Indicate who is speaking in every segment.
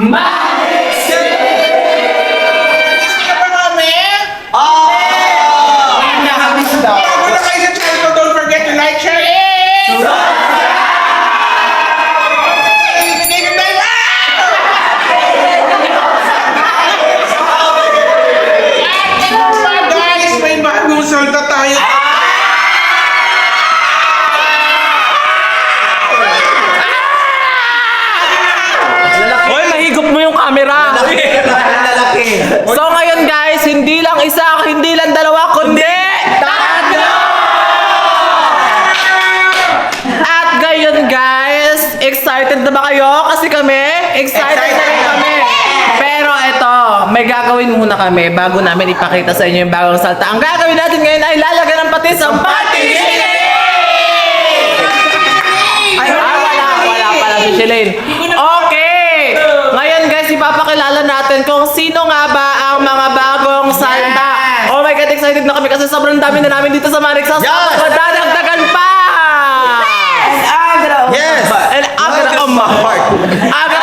Speaker 1: Manix!
Speaker 2: Gusto ba kami?
Speaker 1: Nakakabis daw.
Speaker 2: Kung na kayo sa channel ko, don't forget to like, share, and give it back. Guys, may bagong salta tayo.
Speaker 3: Hoy, mahigop mo yung camera.
Speaker 1: Lalaki.
Speaker 3: So ngayon guys, hindi lang isa, hindi lang dalawa, kundi tatlo! At ngayon guys, excited na ba kayo? Kasi kami, excited na rin kami. Pero ito, may gagawin muna kami bago namin ipakita sa inyo yung bagong salta. Ang gagawin natin ngayon ay lalagyan ng patis ang patis! Ay, wala pala si Shelane. Okay! Ngayon guys, ipapakilala natin kung sino nga ba ang mga bagong salta. Oh my God, excited na kami kasi sobrang dami na namin dito sa Manix House.
Speaker 1: Yes!
Speaker 3: Madadagdagan pa!
Speaker 1: Yes!
Speaker 3: And Agra, oh my heart. Agra,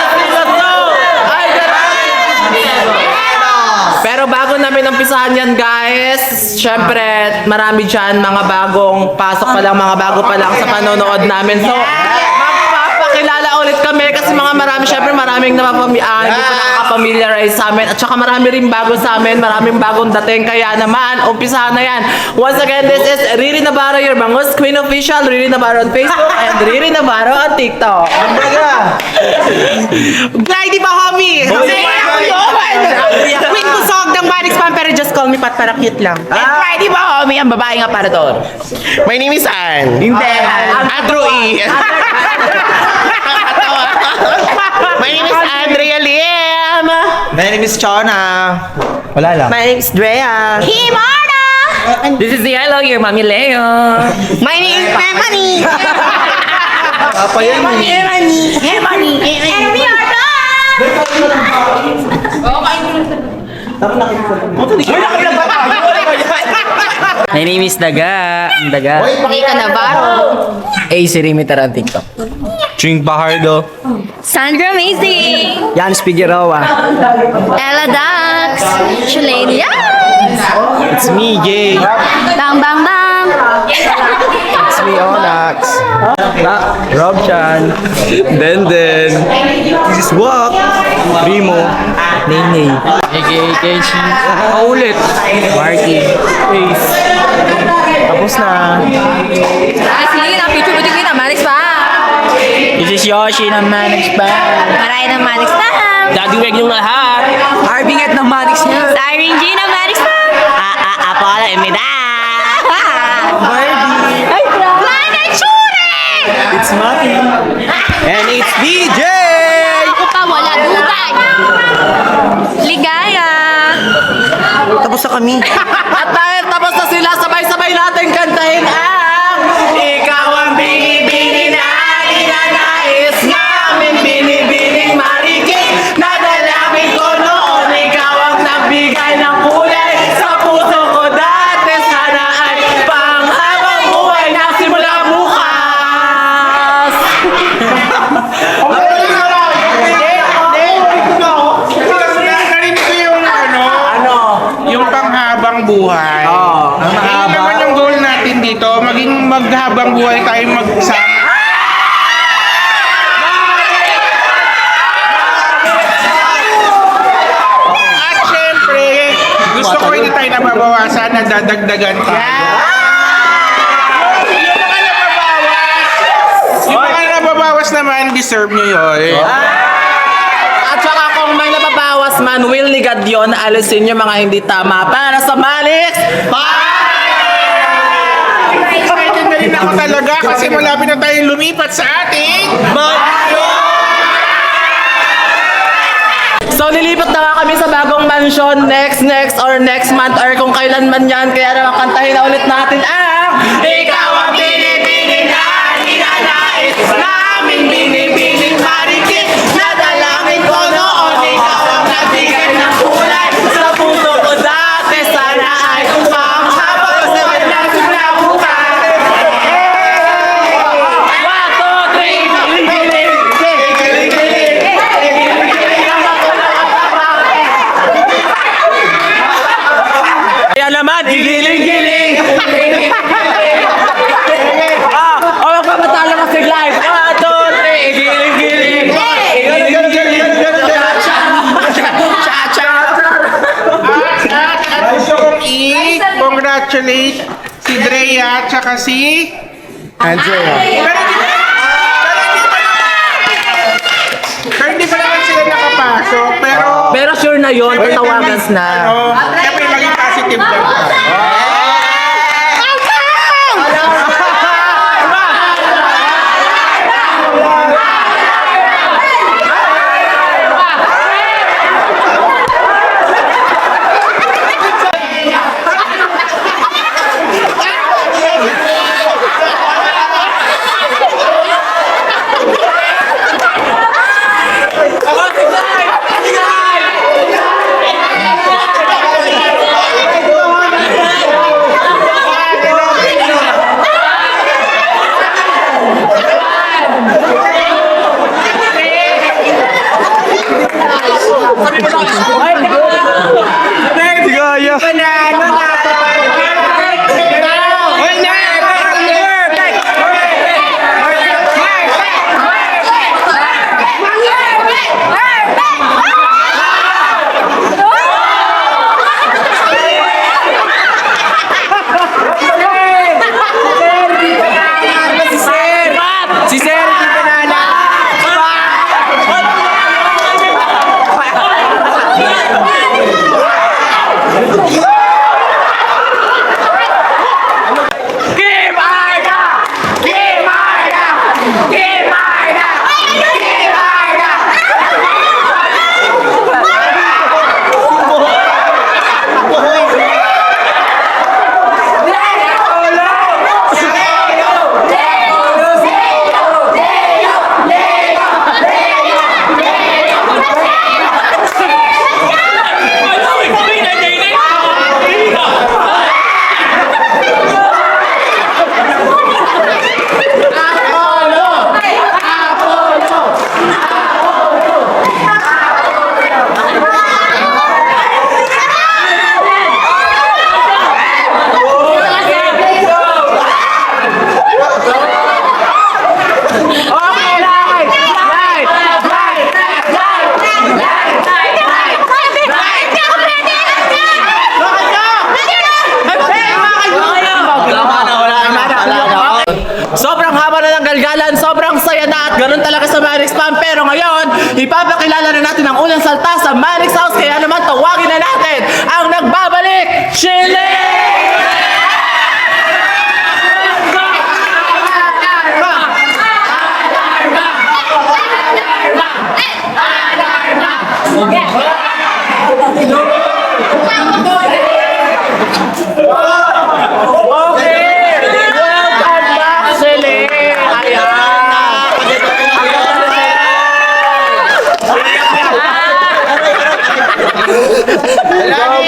Speaker 3: pero bago namin umpisahan yan guys, syempre marami dyan mga bagong pasok pa lang, mga bago pa lang sa panonood namin. So, magpapakilala ulit kami kasi mga marami, syempre maraming hindi pa nakaka-familiarize sa amin. At saka marami rin bago sa amin, maraming bagong dating. Kaya naman, umpisahan na yan. Once again, this is Riri Navarro, your Bangus Queen Official. Riri Navarro on Facebook and Riri Navarro on TikTok.
Speaker 4: Glide ba, homie? Queen Busog ng Manix Spam, pero just call me Pat para cute lang.
Speaker 3: Di ba, homie? Ang babae nga para doon.
Speaker 2: My name is Ann.
Speaker 3: Hindi.
Speaker 2: Andrew E. My name is Andrea Lim.
Speaker 1: My name is Chona. Wala lang.
Speaker 4: My name is Drea.
Speaker 5: Himana!
Speaker 3: This is the I Love Your Mommy Leo.
Speaker 4: My name is Memani.
Speaker 1: Papa yan.
Speaker 5: Himani! And we are done!
Speaker 3: My name is Daga. Ang Daga.
Speaker 5: Rika Navarro.
Speaker 3: Si Rimi Tara on TikTok.
Speaker 1: Ching Pahardo.
Speaker 5: Sandra Amazing.
Speaker 3: Jans Figueroa.
Speaker 5: Ella Dax. Shalane
Speaker 1: It's me, Jay.
Speaker 5: Bang Bang Bang.
Speaker 1: It's me, Onyx. Rob Chan. Denden. This is Wak. Primo. Nene.
Speaker 3: A.K.A. Kenshi. Paulit.
Speaker 1: Marky. Ace. Tapos na.
Speaker 5: Sige na, picture mo din Manix pa.
Speaker 3: This is Yoshi ng Manix Band.
Speaker 5: Maray ng Manix pa.
Speaker 3: Daddy Weg yung lahat. Arbinget ng Manix niya.
Speaker 5: Siren G ng Manix pa.
Speaker 3: Apollo Emida.
Speaker 1: Barbie.
Speaker 5: Mana Chure!
Speaker 1: It's Maki. And it's DJ.
Speaker 5: Ako pa, wala dugay. Ligaya.
Speaker 4: Tapos na kami.
Speaker 3: At dahil tapos na sila, sabay-sabay natin kantahin ang Ikaw ang binibini na ninanais namin, binibining marikit na dalangin ko noon. Ikaw ang nagbigay ng kulay sa puso ko dati. Sana ay panghabang buhay na simula bukas.
Speaker 2: Narinig ko yung yung panghabang buhay.
Speaker 1: Ang
Speaker 2: Yun
Speaker 1: mahaba.
Speaker 2: naman yung goal natin dito, maging maghabang buhay tayo magsama. At syempre, gusto ko hindi tayo nababawasan, nadadagdagan tayo. Yung mga nababawas naman, deserve nyo yun.
Speaker 3: At saka kung may nababawas man, will ni God yun, alisin yung mga hindi tama para sa Manix.
Speaker 2: Excited na rin ako talaga kasi malapit na tayong lumipat sa ating
Speaker 3: So lilipat na nga kami sa bagong mansion next month or kung kailan man yan. Kaya naman kantahin na ulit natin ang Ikaw ang binibining na ninanais namin, binibining marikit na dalangin ko noon. Ikaw ang nagbigay ng kulay sa puso ko dati. Sana ay panghabang buhay na simula bukas. 1, 2, 3,
Speaker 2: congratulate si Drea at saka si...
Speaker 1: Andrea.
Speaker 2: Pero hindi pa naman sila nakapasok, pero...
Speaker 3: Pero sure na yon, tatawagan na.
Speaker 2: Siyempre maging positive lang ka.
Speaker 3: Sobrang haba na ng galgalan, sobrang saya na at ganun talaga sa Manix Spam. Pero ngayon, ipapakilala na natin ang unang salta sa Manix House. Kaya naman tawagin na natin ang nagbabalik, Chile!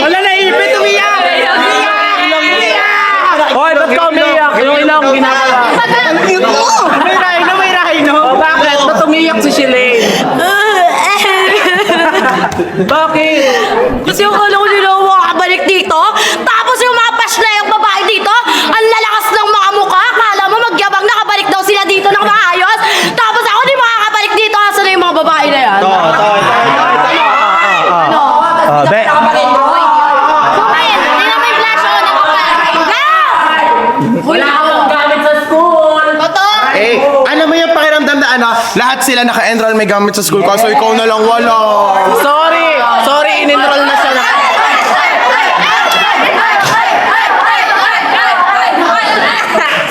Speaker 4: Wala na ipit, umiyak!
Speaker 3: Hoy, ba't ka umiyak? Yung ilang ginagawa.
Speaker 4: May rhino.
Speaker 3: O bakit? Ba't umiyak si Shilane? Bakit?
Speaker 5: Kasi yung kala ko nila makakabalik dito. Tapos yung mga paslayang babae dito, ang lalakas ng mga mukha. Kala mo magyabang nakabalik daw sila dito ng maayos. Tapos ako di makakabalik dito. Asan na yung mga babae na yan? Ano?
Speaker 1: Be.
Speaker 5: Kumain! Hindi na may flash on.
Speaker 3: Wala akong gamit sa school.
Speaker 5: Totoo?
Speaker 1: Eh, ano mo yung pakiramdam na ano? Lahat sila naka-enroll may gamit sa school kaso ikaw na lang wala.
Speaker 3: Sorry, in-enroll na siya na.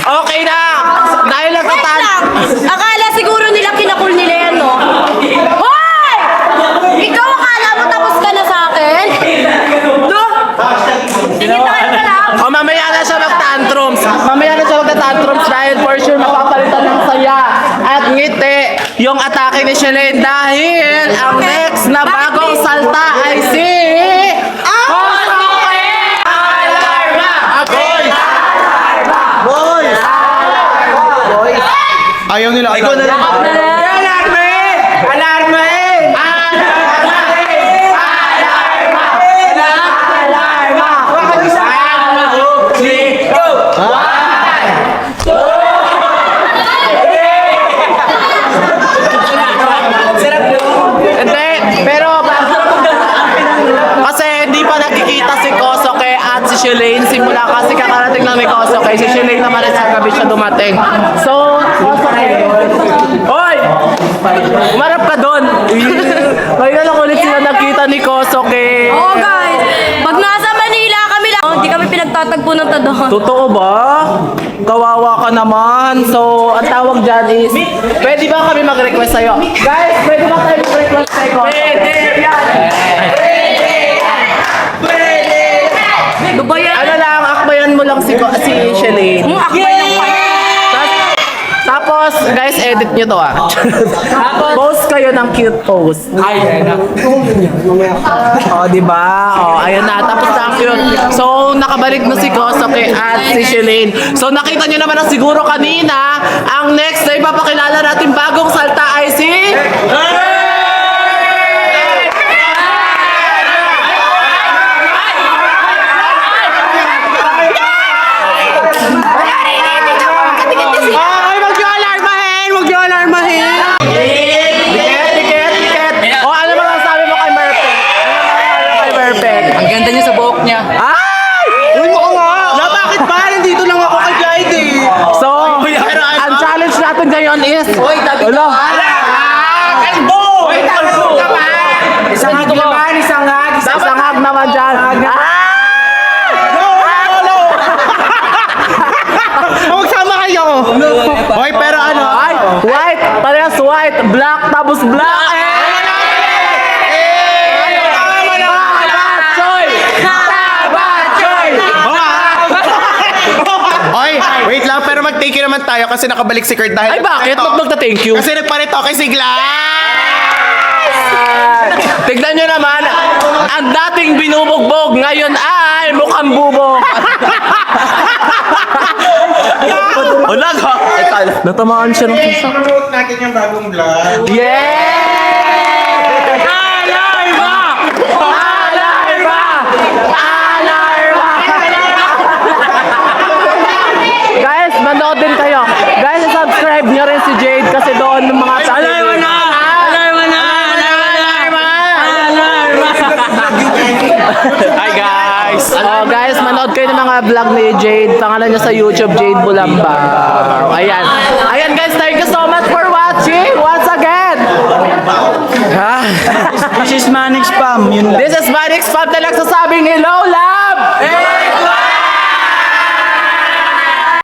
Speaker 3: Okay na! Dahil
Speaker 5: Wait
Speaker 3: nagtatan...
Speaker 5: lang! Akala siguro nila kinakul nila yan, no? Hoy! Ikaw akala mo tapos ka na sa akin? No? Tingin-takin ka lang.
Speaker 3: O mamaya na siya mag-tantrums. Mamaya na siya mag-tantrums dahil for sure mapapalitan ng saya at ngiti yung atake ni Shilane dahil ang next na bagong salta ay si...
Speaker 1: Ayaw nila. Ikaw na lang.
Speaker 4: Alarme! Alarme!
Speaker 3: Hindi, pero kasi hindi pa nakikita si Kosoke at si Shilane simula kasi lang ni Kosoke. Si Shilane naman ay sa gabi siya dumating. So, Kosoke. Hoy! Umarap ka doon. Ngayon na lang ulit sila nakita ni Kosoke.
Speaker 5: Oo guys, pag nasa Manila kami lang, hindi kami pinagtatagpo ng tadon.
Speaker 3: Totoo ba? Kawawa ka naman. So, ang tawag dyan is, pwede ba kami mag-request sa'yo? Guys, pwede ba tayo mag-request sa'yo? Pwede!
Speaker 5: Ano ba yan?
Speaker 3: Ano lang, akbayan mo lang si Shilane.
Speaker 5: Akbay ng
Speaker 3: Tapos, guys, edit nyo to ah. Post kayo ng cute post. Ay, oh, diba? Oh, ayan na. Tapos na ang cute. So, nakabalik na si Kosoke at si Shilane. So, nakita nyo naman na siguro kanina, ang next na ipapakilala natin bagong salta ay si... Tiket. O, ano mga sabi mo kay Merpek?
Speaker 4: Ang ganda niya sa buhok niya.
Speaker 3: Ay!
Speaker 1: Uy, mo nga! Na, bakit ba? Nandito lang ako kay Clyde eh.
Speaker 3: So, ang challenge natin ngayon is... Uy,
Speaker 4: Kalbo! Uy, kalbo ka ba? Isang hag naman, isang hag.
Speaker 3: Isang hag naman dyan.
Speaker 1: Magsama kayo! Hoy, pero ano?
Speaker 3: Ay, white. Parehas white. Black, tapos black.
Speaker 1: Hoy, wait lang, pero mag-take you naman tayo kasi nakabalik si Kurt dahil...
Speaker 3: Ay, bakit? Ba't magta-thank you?
Speaker 1: Kasi nagparitoke si
Speaker 3: Tignan nyo naman, ang dating binubugbog, ngayon ay mukhang bubog. Wala ka. Natamaan siya ng isa.
Speaker 2: Promote natin yung bagong vlog.
Speaker 3: Yeah! Alarma! Alarma! Alarma! Guys, manood din kayo. Guys, subscribe nyo rin si Jade kasi doon ng mga
Speaker 4: Alarma na! Alarma na! Alarma! Alarma!
Speaker 3: Hi guys! Oh guys, manood kayo ng mga vlog ni Jade. Pangalan niya sa YouTube, Jade Bulamba. Ayan. Ayan guys, thank you so much for watching once again.
Speaker 4: This is Manix Spam. Yun lang.
Speaker 3: This is Manix Spam na nagsasabing hello, love!